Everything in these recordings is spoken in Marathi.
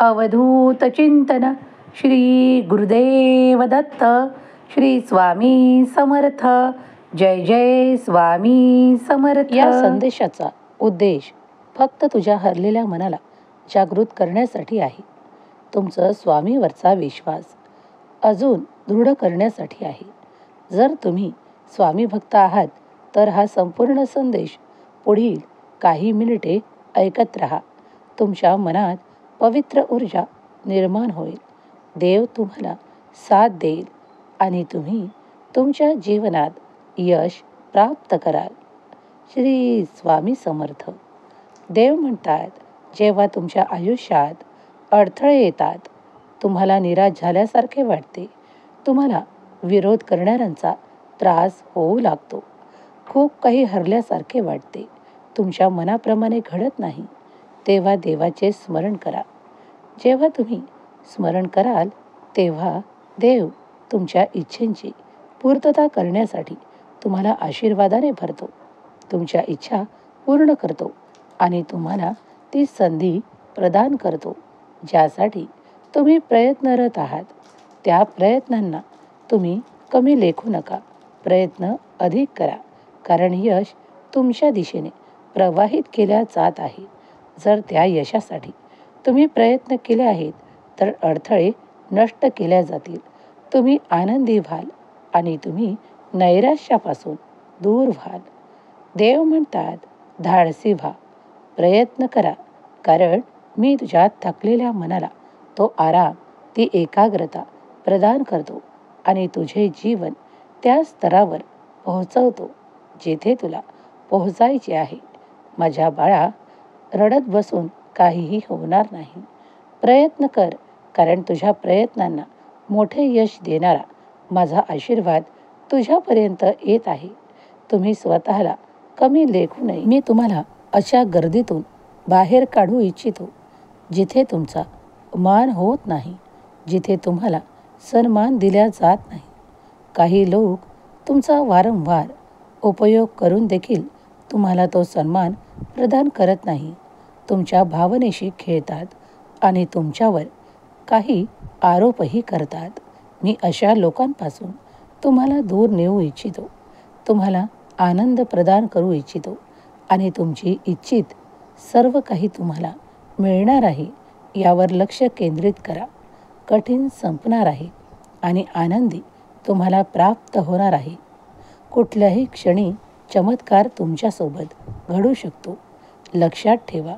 अवधूत चिंतन श्री गुरुदेव दत्त श्री स्वामी समर्थ. जय जय स्वामी समर्थ. या संदेशाचा उद्देश फक्त तुझ्या हरलेल्या मनाला जागृत करण्यासाठी आहे. तुमचं स्वामीवरचा विश्वास अजून दृढ करण्यासाठी आहे. जर तुम्ही स्वामी भक्त आहात तर हा संपूर्ण संदेश पुढील काही मिनिटे ऐकत राहा. तुमच्या मनात पवित्र ऊर्जा निर्माण होईल. देव तुम्हाला साथ देईल आणि तुम्ही तुमच्या जीवनात यश प्राप्त कराल. श्री स्वामी समर्थ. देव म्हणतात, जेव्हा तुमच्या आयुष्यात अडथळे येतात, तुम्हाला निराश झाल्यासारखे वाटते, तुम्हाला विरोध करणाऱ्यांचा त्रास होऊ लागतो, खूप काही हरल्यासारखे वाटते, तुमच्या मनाप्रमाणे घडत नाही, तेव्हा देवाचे स्मरण करा. जेव्हा तुम्ही स्मरण कराल तेव्हा देव तुमच्या इच्छेची पूर्तता करण्यासाठी तुम्हाला आशीर्वादाने भरतो, तुमच्या इच्छा पूर्ण करतो आणि तुम्हाला ती संधी प्रदान करतो ज्यासाठी तुम्ही प्रयत्नरत आहात. त्या प्रयत्नांना तुम्ही कमी लेखू नका. प्रयत्न अधिक करा, कारण यश तुमच्या दिशेने प्रवाहित केल्या जात आहे. जर त्या यशासाठी तुम्ही प्रयत्न केले आहेत तर अडथळे नष्ट केल्या जातील. तुम्ही आनंदी व्हाल आणि तुम्ही नैराश्यापासून दूर व्हाल. देव म्हणतात, धाडसी व्हा, प्रयत्न करा, कारण मी तुझ्या थकलेल्या मनाला तो आराम, ती एकाग्रता प्रदान करतो आणि तुझे जीवन त्या स्तरावर पोहोचवतो जेथे तुला पोहोचायचे आहे. माझ्या बाळा, रडत बसून काहीही होणार नाही. प्रयत्न कर, कारण तुझ्या प्रयत्नांना मोठे यश देणारा माझा आशीर्वाद तुझ्यापर्यंत येत आहे. तुम्ही स्वतःला कमी लेखू नये. मी तुम्हाला अशा गर्दीतून बाहेर काढू इच्छितो जिथे तुमचा मान होत नाही, जिथे तुम्हाला सन्मान दिला जात नाही. काही लोक तुमचा वारंवार उपयोग करून देखील तुम्हाला तो सन्मान प्रदान करत नाही. तुमच्या भावनेशी खेळतात आणि तुमच्यावर काही आरोपही करतात. मी अशा लोकांपासून तुम्हाला दूर नेऊ इच्छितो, तुम्हाला आनंद प्रदान करू इच्छितो आणि तुमची इच्छित सर्व काही तुम्हाला मिळणार आहे यावर लक्ष केंद्रित करा. कठीण संपणार आहे आणि आनंदी तुम्हाला प्राप्त होणार आहे. कुठल्याही क्षणी चमत्कार तुमच्यासोबत घडू शकतो. लक्षात ठेवा,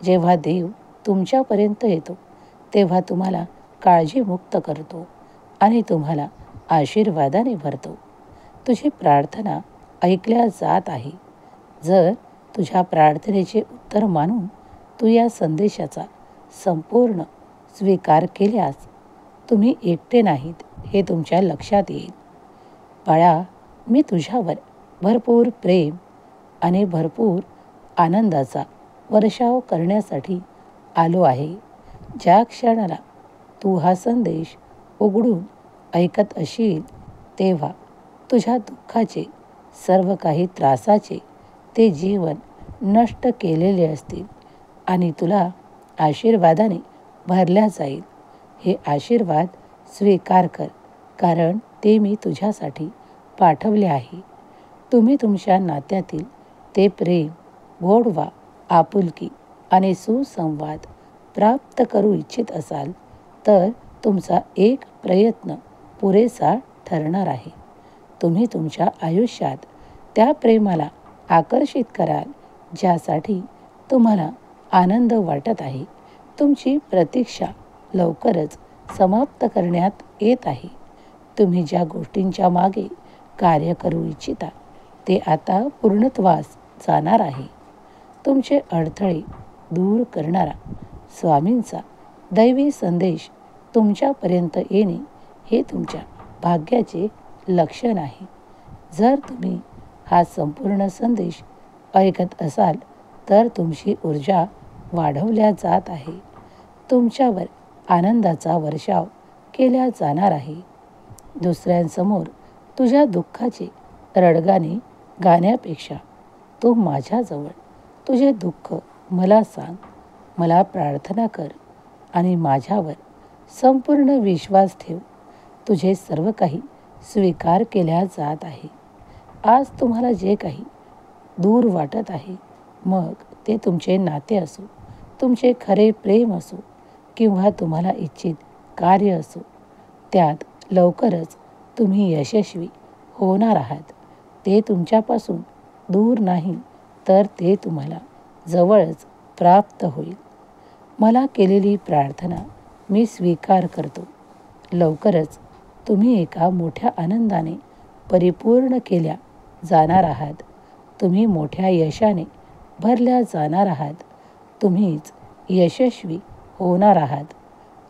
जेव्हा देव तुमच्यापर्यंत येतो तेव्हा तुम्हाला काळजीमुक्त करतो आणि तुम्हाला आशीर्वादाने भरतो. तुझी प्रार्थना ऐकल्या जात आहे. जर तुझ्या प्रार्थनेचे उत्तर मानून तू या संदेशाचा संपूर्ण स्वीकार केल्यास तुम्ही एकटे नाहीत हे तुमच्या लक्षात येईल. बाळा, मी तुझ्यावर भरपूर प्रेम आणि भरपूर आनंदाचा वर्षाव करण्यासाठी आलो आहे. ज्या क्षणाला तू हा संदेश उघडून ऐकत असशील तेव्हा तुझ्या दुःखाचे, सर्व काही त्रासाचे ते जीवन नष्ट केलेले असतील आणि तुला आशीर्वादाने भरल्या जाईल. हे आशीर्वाद स्वीकार कर, कारण ते मी तुझ्यासाठी पाठवले आहे. तुम्ही तुमच्या नात्यातील ते प्रेम, गोडवा, आपुलकी आणि सुसंवाद प्राप्त करू इच्छित असाल तर तुमचा एक प्रयत्न पुरेसा ठरणार आहे. तुम्ही तुमच्या आयुष्यात त्या प्रेमाला आकर्षित कराल ज्यासाठी तुम्हाला आनंद वाटत आहे. तुमची प्रतीक्षा लवकरच समाप्त करण्यात येत आहे. तुम्ही ज्या गोष्टींच्या मागे कार्य करू इच्छिता ते आता पूर्णत्वास जाणार आहे. तुमचे अडथळे दूर करणारा स्वामींचा दैवी संदेश तुमच्यापर्यंत येणे हे तुमच्या भाग्याचे लक्षण आहे. जर तुम्ही हा संपूर्ण संदेश ऐकत असाल तर तुमची ऊर्जा वाढवल्या जात आहे. तुमच्यावर आनंदाचा वर्षाव केला जाणार आहे. दुसऱ्यांसमोर तुझ्या दुःखाचे रडगाणे गाण्यापेक्षा तू माझ्याजवळ तुझे दुःख मला सांग, मला प्रार्थना कर आणि माझ्यावर संपूर्ण विश्वास ठेव. तुझे सर्व काही स्वीकार केल्या जात आहे. आज तुम्हाला जे काही दूर वाटत आहे, मग ते तुमचे नाते असो, तुमचे खरे प्रेम असो किंवा तुम्हाला इच्छित कार्य असो, त्यात लवकरच तुम्ही यशस्वी होणार आहात. ते तुमच्यापासून दूर नाही, तर ते तुम्हाला जवळच प्राप्त होईल. मला केलेली प्रार्थना मी स्वीकार करतो. लवकरच तुम्ही एका मोठ्या आनंदाने परिपूर्ण केल्या जाणार आहात. तुम्ही मोठ्या यशाने भरल्या जाणार आहात. तुम्हीच यशस्वी होणार आहात.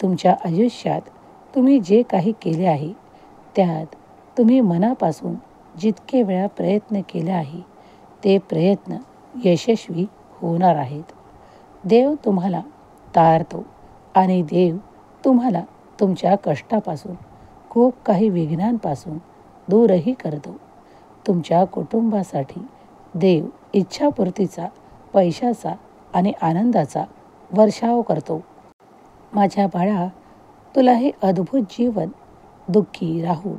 तुमच्या आयुष्यात तुम्ही जे काही केले आहे, त्यात तुम्ही मनापासून जितके वेळा प्रयत्न केले आहे, ते प्रयत्न यशस्वी होणार आहेत. देव तुम्हाला तारतो आणि देव तुम्हाला तुमच्या कष्टापासून, खूप काही विघ्नांपासून दूरही करतो. तुमच्या कुटुंबासाठी देव इच्छापूर्तीचा, पैशाचा आणि आनंदाचा वर्षाव करतो. माझ्या बाळा, तुला हे अद्भुत जीवन दुःखी राहून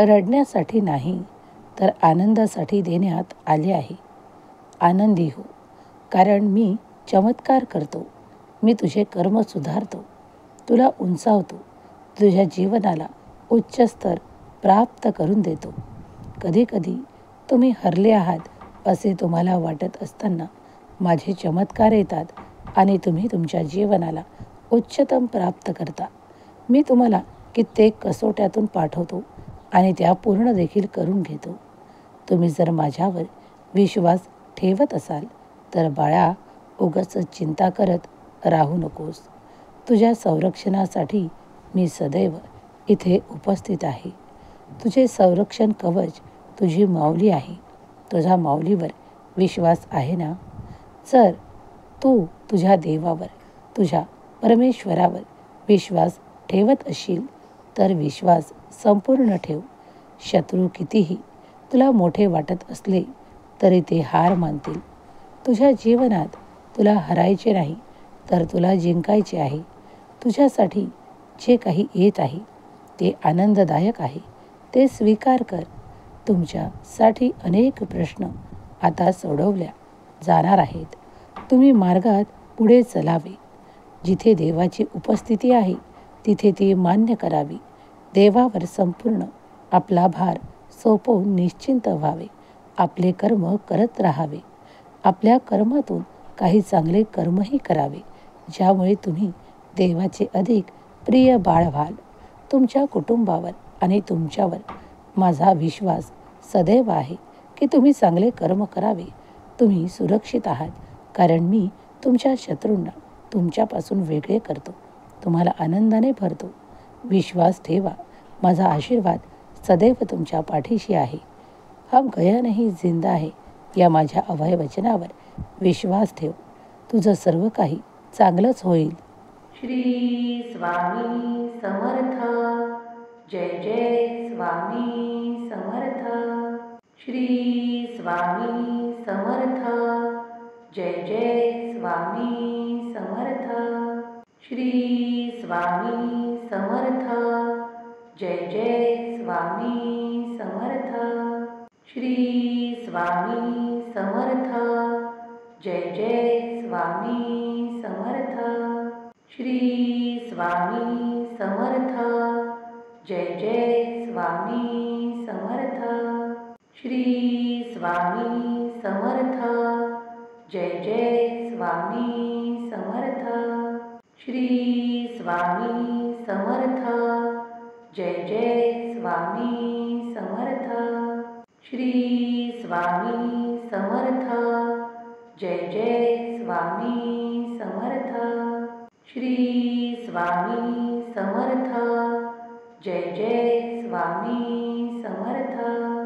रडण्यासाठी नाही, तर आनंदासाठी देण्यात आले आहे. आनंदी हो, कारण मी चमत्कार करतो. मी तुझे कर्म सुधारतो, तुला उंचावतो, तुझ्या जीवनाला उच्च स्तर प्राप्त करून देतो. कधीकधी तुम्ही हरले आहात असे तुम्हाला वाटत असताना माझे चमत्कार येतात आणि तुम्ही तुमच्या जीवनाला उच्चतम प्राप्त करता. मी तुम्हाला कित्येक कसोट्यातून पाठवतो आणि त्या पूर्ण देखील करून घेतो. तुम्ही जर माझ्यावर विश्वास ठेवत असाल तर बाळा, उगाच चिंता करत राहू नकोस. तुझ्या संरक्षणासाठी मी सदैव इथे उपस्थित आहे. तुझे संरक्षण कवच तुझी माऊली आहे. तुझा माऊलीवर विश्वास आहे ना? जर तू तुझ्या देवावर, तुझ्या परमेश्वरावर विश्वास ठेवत असशील तर विश्वास संपूर्ण ठेव. शत्रू कितीही तुला मोठे वाटत असले तरी ते हार मानतील. तुझ्या जीवनात तुला हरायचे नाही, तर तुला जिंकायचे आहे. तुझ्यासाठी जे काही येत आहे ते आनंददायक आहे. ते स्वीकार कर. तुमच्यासाठी अनेक प्रश्न आता सोडवल्या जाणार आहेत. तुम्ही मार्गात पुढे चलावे. जिथे देवाची उपस्थिती आहे तिथे ती मान्य करावी. देवावर संपूर्ण आपला भार सोपवून निश्चिंत व्हावे. आपले कर्म करत राहावे. आपल्या कर्मातून काही चांगले कर्मही करावे, ज्यामुळे तुम्ही देवाचे अधिक प्रिय बाळ व्हाल. तुमच्या कुटुंबावर आणि तुमच्यावर माझा विश्वास सदैव आहे की तुम्ही चांगले कर्म करावे. तुम्ही सुरक्षित आहात, कारण मी तुमच्या शत्रूंना तुमच्यापासून वेगळे करतो, तुम्हाला आनंदाने भरतो. विश्वास ठेवा. माझा आशीर्वाद सदैव तुमच्या पाठीशी आहे. हम गया नहीं जिंदा है या माझ्या अभय वचनावर विश्वास ठेव. तुझं सर्व काही चांगलंच होईल. श्री स्वामी समर्थ. जय जय स्वामी समर्थ. श्री स्वामी समर्थ. जय जय स्वामी समर्थ. श्री स्वामी समर्थ. जय जय स्वामी समर्थ. श्री स्वामी समर्थ. जय जय स्वामी समर्थ. श्री स्वामी समर्थ. जय जय स्वामी समर्थ. श्री स्वामी समर्थ. जय जय स्वामी समर्थ. श्री स्वामी समर्थ. जय जय स्वामी समर्थ. श्री स्वामी समर्थ. जय जय स्वामी समर्थ. श्री स्वामी समर्थ. जय जय स्वामी समर्थ.